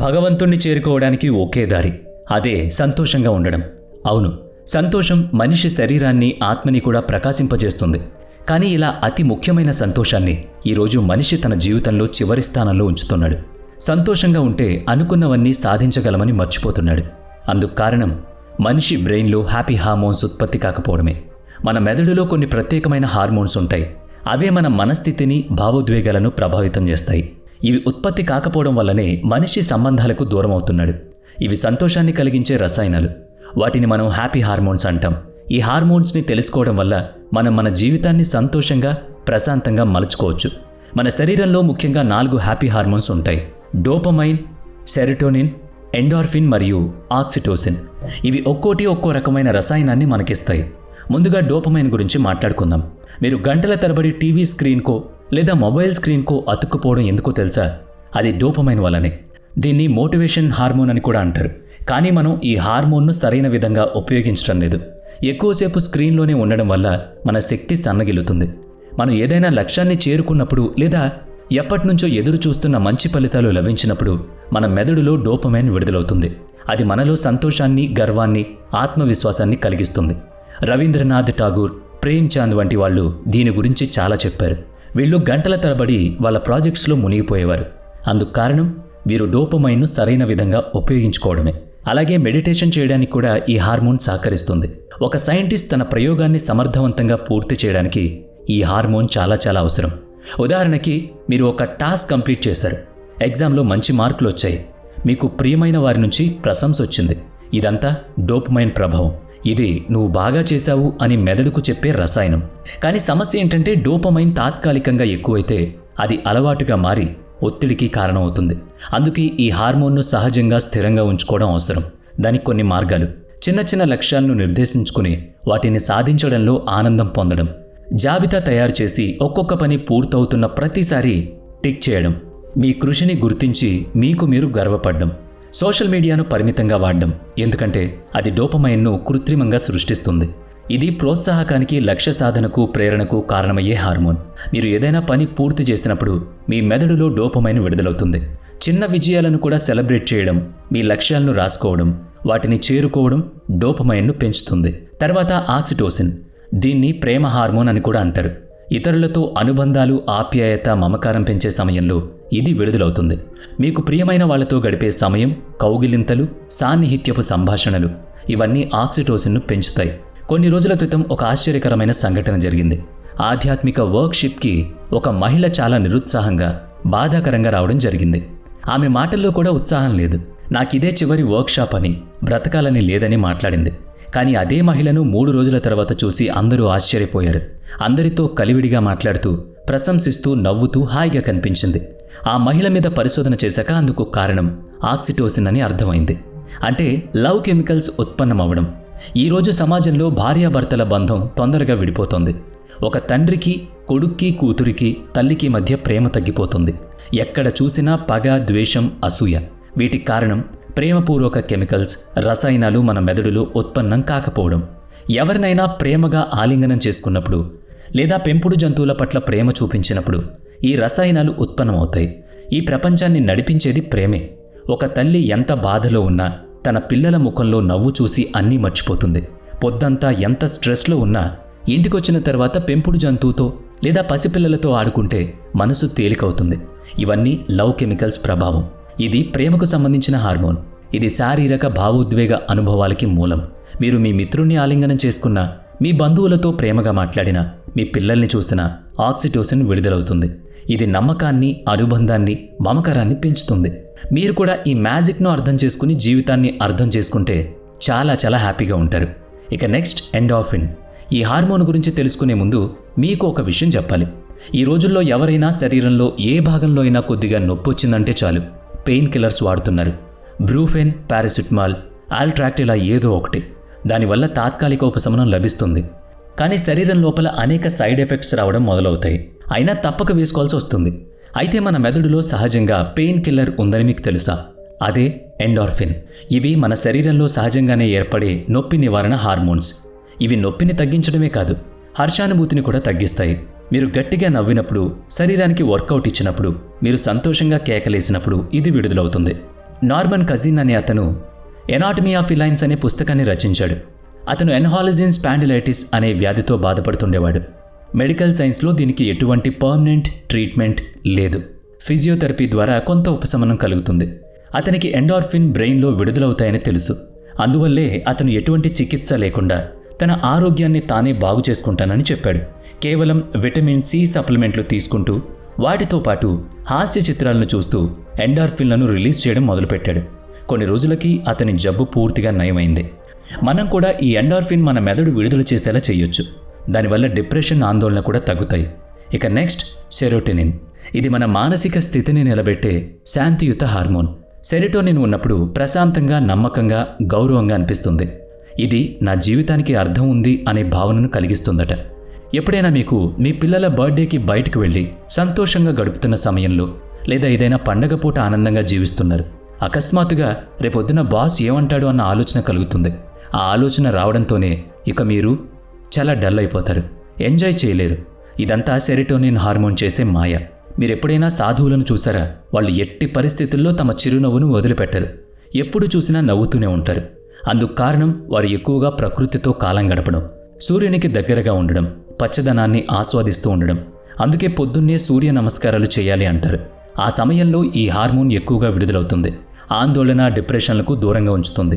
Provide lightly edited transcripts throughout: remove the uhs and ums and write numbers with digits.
భగవంతుణ్ణి చేరుకోవడానికి ఒకే దారి, అదే సంతోషంగా ఉండడం. అవును, సంతోషం మనిషి శరీరాన్ని, ఆత్మని కూడా ప్రకాశింపజేస్తుంది. కానీ ఇలా అతి ముఖ్యమైన సంతోషాన్ని ఈరోజు మనిషి తన జీవితంలో చివరి స్థానంలో ఉంచుతున్నాడు. సంతోషంగా ఉంటే అనుకున్నవన్నీ సాధించగలమని మర్చిపోతున్నాడు. అందుకు కారణం మనిషి బ్రెయిన్లో హ్యాపీ హార్మోన్స్ ఉత్పత్తి కాకపోవడమే. మన మెదడులో కొన్ని ప్రత్యేకమైన హార్మోన్స్ ఉంటాయి. అవే మన మనస్థితిని, భావోద్వేగాలను ప్రభావితం చేస్తాయి. ఇవి ఉత్పత్తి కాకపోవడం వల్లనే మనిషి సంబంధాలకు దూరం అవుతున్నాడు. ఇవి సంతోషాన్ని కలిగించే రసాయనాలు. వాటిని మనం హ్యాపీ హార్మోన్స్ అంటాం. ఈ హార్మోన్స్ని తెలుసుకోవడం వల్ల మనం మన జీవితాన్ని సంతోషంగా, ప్రశాంతంగా మలుచుకోవచ్చు. మన శరీరంలో ముఖ్యంగా 4 హ్యాపీ హార్మోన్స్ ఉంటాయి: డోపమైన్, సెరటోనిన్, ఎండార్ఫిన్ మరియు ఆక్సిటోసిన్. ఇవి ఒక్కోటి ఒక్కో రకమైన రసాయనాన్ని మనకిస్తాయి. ముందుగా డోపమైన్ గురించి మాట్లాడుకుందాం. మీరు గంటల తరబడి టీవీ స్క్రీన్కో లేదా మొబైల్ స్క్రీన్కో అతుక్కుపోవడం ఎందుకో తెలుసా? అది డోపమైన్ వల్లనే. దీన్ని మోటివేషన్ హార్మోన్ అని కూడా అంటారు. కానీ మనం ఈ హార్మోన్ను సరైన విధంగా ఉపయోగించడం లేదు. ఎక్కువసేపు స్క్రీన్లోనే ఉండడం వల్ల మన శక్తి సన్నగిల్లుతుంది. మనం ఏదైనా లక్ష్యాన్ని చేరుకున్నప్పుడు లేదా ఎప్పటినుంచో ఎదురు చూస్తున్న మంచి ఫలితాలు లభించినప్పుడు మన మెదడులో డోపమైన్ విడుదలవుతుంది. అది మనలో సంతోషాన్ని, గర్వాన్ని, ఆత్మవిశ్వాసాన్ని కలిగిస్తుంది. రవీంద్రనాథ్ ఠాగూర్, ప్రేమ్ చాంద్ వంటి వాళ్ళు దీని గురించి చాలా చెప్పారు. వీళ్ళు గంటల తరబడి వాళ్ళ ప్రాజెక్ట్స్లో మునిగిపోయేవారు. అందుకు కారణం వీరు డోపమైన్ను సరైన విధంగా ఉపయోగించుకోవడమే. అలాగే మెడిటేషన్ చేయడానికి కూడా ఈ హార్మోన్ సహకరిస్తుంది. ఒక సైంటిస్ట్ తన ప్రయోగాన్ని సమర్థవంతంగా పూర్తి చేయడానికి ఈ హార్మోన్ చాలా అవసరం. ఉదాహరణకి, మీరు ఒక టాస్క్ కంప్లీట్ చేశారు, ఎగ్జామ్లో మంచి మార్కులు వచ్చాయి, మీకు ప్రియమైన వారి నుంచి ప్రశంస వచ్చింది. ఇదంతా డోపమైన్ ప్రభావం. ఇది నువ్వు బాగా చేశావు అని మెదడుకు చెప్పే రసాయనం. కానీ సమస్య ఏంటంటే, డోపమైన్ తాత్కాలికంగా ఎక్కువైతే అది అలవాటుగా మారి ఒత్తిడికి కారణమవుతుంది. అందుకే ఈ హార్మోన్ను సహజంగా స్థిరంగా ఉంచుకోవడం అవసరం. దానికి కొన్ని మార్గాలు: చిన్న లక్ష్యాలను నిర్దేశించుకుని వాటిని సాధించడంలో ఆనందం పొందడం, జాబితా తయారు చేసి ఒక్కొక్క పని పూర్తవుతున్న ప్రతిసారి టిక్ చేయడం, మీ కృషిని గుర్తించి మీకు మీరు గర్వపడడం, సోషల్ మీడియాను పరిమితంగా వాడడం, ఎందుకంటే అది డోపమైన్ను కృత్రిమంగా సృష్టిస్తుంది. ఇది ప్రోత్సాహకానికి, లక్ష్య సాధనకు, ప్రేరణకు కారణమయ్యే హార్మోన్. మీరు ఏదైనా పని పూర్తి చేసినప్పుడు మీ మెదడులో డోపమైన్ విడుదలవుతుంది. చిన్న విజయాలను కూడా సెలబ్రేట్ చేయడం, మీ లక్ష్యాలను రాసుకోవడం, వాటిని చేరుకోవడం డోపమైన్ను పెంచుతుంది. తర్వాత ఆక్సిటోసిన్. దీన్ని ప్రేమ హార్మోన్ అని కూడా అంటారు. ఇతరులతో అనుబంధాలు, ఆప్యాయత, మమకారం పెంచే సమయంలో ఇది విడుదలవుతుంది. మీకు ప్రియమైన వాళ్లతో గడిపే సమయం, కౌగిలింతలు, సాన్నిహిత్యపు సంభాషణలు, ఇవన్నీ ఆక్సిటోసిన్ను పెంచుతాయి. కొన్ని రోజుల క్రితం ఒక ఆశ్చర్యకరమైన సంఘటన జరిగింది. ఆధ్యాత్మిక వర్క్షిప్కి ఒక మహిళ చాలా నిరుత్సాహంగా, బాధాకరంగా రావడం జరిగింది. ఆమె మాటల్లో కూడా ఉత్సాహం లేదు. నాకిదే చివరి వర్క్షాప్ అని, బ్రతకాలని లేదని మాట్లాడింది. కానీ అదే మహిళను 3 రోజుల తర్వాత చూసి అందరూ ఆశ్చర్యపోయారు. అందరితో కలివిడిగా మాట్లాడుతూ, ప్రశంసిస్తూ, నవ్వుతూ హాయిగా కనిపించింది. ఆ మహిళ మీద పరిశోధన చేశాక అందుకు కారణం ఆక్సిటోసిన్ అని అర్థమైంది. అంటే లవ్ కెమికల్స్ ఉత్పన్నమవ్వడం. ఈరోజు సమాజంలో భార్యాభర్తల బంధం తొందరగా విడిపోతుంది. ఒక తండ్రికి, కొడుక్కి, కూతురికి, తల్లికి మధ్య ప్రేమ తగ్గిపోతుంది. ఎక్కడ చూసినా పగ, ద్వేషం, అసూయ. వీటికి కారణం ప్రేమపూర్వక కెమికల్స్, రసాయనాలు మన మెదడులో ఉత్పన్నం కాకపోవడం. ఎవరినైనా ప్రేమగా ఆలింగనం చేసుకున్నప్పుడు లేదా పెంపుడు జంతువుల పట్ల ప్రేమ చూపించినప్పుడు ఈ రసాయనాలు ఉత్పన్నమవుతాయి. ఈ ప్రపంచాన్ని నడిపించేది ప్రేమే. ఒక తల్లి ఎంత బాధలో ఉన్నా తన పిల్లల ముఖంలో నవ్వు చూసి అన్నీ మర్చిపోతుంది. పొద్దంతా ఎంత స్ట్రెస్లో ఉన్నా ఇంటికొచ్చిన తర్వాత పెంపుడు జంతువుతో లేదా పసిపిల్లలతో ఆడుకుంటే మనసు తేలికవుతుంది. ఇవన్నీ లవ్ కెమికల్స్ ప్రభావం. ఇది ప్రేమకు సంబంధించిన హార్మోన్. ఇది శారీరక, భావోద్వేగ అనుభవాలకి మూలం. మీరు మీ మిత్రుణ్ణి ఆలింగనం చేసుకున్నా, మీ బంధువులతో ప్రేమగా మాట్లాడినా, మీ పిల్లల్ని చూసినా ఆక్సిటోసిన్ విడుదలవుతుంది. ఇది నమ్మకాన్ని, అనుబంధాన్ని, మమకారాన్ని పెంచుతుంది. మీరు కూడా ఈ మ్యాజిక్ను అర్థం చేసుకుని జీవితాన్ని అర్థం చేసుకుంటే చాలా హ్యాపీగా ఉంటారు. ఇక నెక్స్ట్, ఎండార్ఫిన్. ఈ హార్మోన్ గురించి తెలుసుకునే ముందు మీకు ఒక విషయం చెప్పాలి. ఈ రోజుల్లో ఎవరైనా శరీరంలో ఏ భాగంలో అయినా కొద్దిగా నొప్పి వచ్చిందంటే చాలు పెయిన్ కిల్లర్స్ వాడుతున్నారు. బ్రూఫెన్, పారాసిటమాల్, ఆల్ట్రాక్ట్, ఇలా ఏదో ఒకటి. దానివల్ల తాత్కాలిక ఉపశమనం లభిస్తుంది. కానీ శరీరం లోపల అనేక సైడ్ ఎఫెక్ట్స్ రావడం మొదలవుతాయి. అయినా తప్పక వేసుకోవాల్సి వస్తుంది. అయితే మన మెదడులో సహజంగా పెయిన్ కిల్లర్ ఉందని మీకు తెలుసా? అదే ఎండార్ఫిన్. ఇవి మన శరీరంలో సహజంగానే ఏర్పడే నొప్పి నివారణ హార్మోన్స్. ఇవి నొప్పిని తగ్గించడమే కాదు, హర్షానుభూతిని కూడా తగ్గిస్తాయి. మీరు గట్టిగా నవ్వినప్పుడు, శరీరానికి వర్కౌట్ ఇచ్చినప్పుడు, మీరు సంతోషంగా కేకలేసినప్పుడు ఇది విడుదలవుతుంది. నార్మన్ కజిన్ అనే అతను ఎనాటమీ ఆఫ్ ఫిలైన్స్ అనే పుస్తకాన్ని రచించాడు. అతను ఎన్హాలజిన్ స్పాండిలైటిస్ అనే వ్యాధితో బాధపడుతుండేవాడు. మెడికల్ సైన్స్లో దీనికి ఎటువంటి పర్మనెంట్ ట్రీట్మెంట్ లేదు. ఫిజియోథెరపీ ద్వారా కొంత ఉపశమనం కలుగుతుంది. అతనికి ఎండార్ఫిన్ బ్రెయిన్లో విడుదలవుతాయని తెలుసు. అందువల్లే అతను ఎటువంటి చికిత్స లేకుండా తన ఆరోగ్యాన్ని తానే బాగు చేసుకుంటానని చెప్పాడు. కేవలం విటమిన్ సి సప్లిమెంట్లు తీసుకుంటూ వాటితో పాటు హాస్య చిత్రాలను చూస్తూ ఎండార్ఫిన్లను రిలీజ్ చేయడం మొదలుపెట్టాడు. కొన్ని రోజులకి అతని జబ్బు పూర్తిగా నయమైంది. మనం కూడా ఈ ఎండార్ఫిన్ మన మెదడు విడుదల చేసేలా చేయొచ్చు. దానివల్ల డిప్రెషన్, ఆందోళన కూడా తగ్గుతాయి. ఇక నెక్స్ట్ సెరోటోనిన్. ఇది మన మానసిక స్థితిని నిలబెట్టే శాంతియుత హార్మోన్. సెరోటోనిన్ ఉన్నప్పుడు ప్రశాంతంగా, నమ్మకంగా, గౌరవంగా అనిపిస్తుంది. ఇది నా జీవితానికి అర్థం ఉంది అనే భావనను కలిగిస్తుందట. ఎప్పుడైనా మీకు మీ పిల్లల బర్త్డేకి బయటకు వెళ్ళి సంతోషంగా గడుపుతున్న సమయంలో లేదా ఏదైనా పండగ పూట ఆనందంగా జీవిస్తున్నారు, అకస్మాత్తుగా రేపొద్దున బాస్ ఏమంటాడు అన్న ఆలోచన కలుగుతుంది. ఆ ఆలోచన రావడంతోనే ఇక మీరు చాలా డల్ అయిపోతారు, ఎంజాయ్ చేయలేరు. ఇదంతా సెరోటోనిన్ హార్మోన్ చేసే మాయ. మీరెప్పుడైనా సాధువులను చూసారా? వాళ్ళు ఎట్టి పరిస్థితుల్లో తమ చిరునవ్వును వదిలిపెట్టరు. ఎప్పుడు చూసినా నవ్వుతూనే ఉంటారు. అందుకు కారణం వారు ఎక్కువగా ప్రకృతితో కాలం గడపడం, సూర్యునికి దగ్గరగా ఉండడం, పచ్చదనాన్ని ఆస్వాదిస్తూ ఉండడం. అందుకే పొద్దున్నే సూర్య నమస్కారాలు చేయాలి అంటారు. ఆ సమయంలో ఈ హార్మోన్ ఎక్కువగా విడుదలవుతుంది. ఆందోళన, డిప్రెషన్లకు దూరంగా ఉంచుతుంది.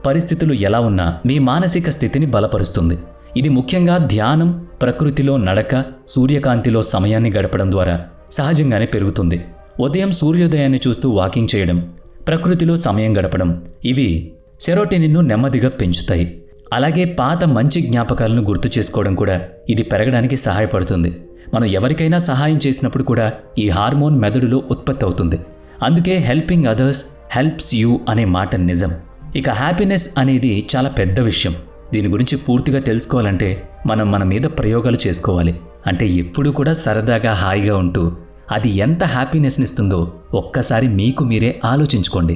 పరిస్థితులు ఎలా ఉన్నా మీ మానసిక స్థితిని బలపరుస్తుంది. ఇది ముఖ్యంగా ధ్యానం, ప్రకృతిలో నడక, సూర్యకాంతిలో సమయాన్ని గడపడం ద్వారా సహజంగానే పెరుగుతుంది. ఉదయం సూర్యోదయాన్ని చూస్తూ వాకింగ్ చేయడం, ప్రకృతిలో సమయం గడపడం ఇవి సెరోటోనిన్ను నెమ్మదిగా పెంచుతాయి. అలాగే పాత మంచి జ్ఞాపకాలను గుర్తు చేసుకోవడం కూడా ఇది పెరగడానికి సహాయపడుతుంది. మనం ఎవరికైనా సహాయం చేసినప్పుడు కూడా ఈ హార్మోన్ మెదడులో ఉత్పత్తి అవుతుంది. అందుకే హెల్పింగ్ అదర్స్ హెల్ప్స్ యూ అనే మాట నిజం. ఇక హ్యాపీనెస్ అనేది చాలా పెద్ద విషయం. దీని గురించి పూర్తిగా తెలుసుకోవాలంటే మనం మన మీద ప్రయోగాలు చేసుకోవాలి. అంటే ఎప్పుడూ కూడా సరదాగా, హాయిగా ఉంటూ అది ఎంత హ్యాపీనెస్ని ఇస్తుందో ఒక్కసారి మీకు మీరే ఆలోచించుకోండి.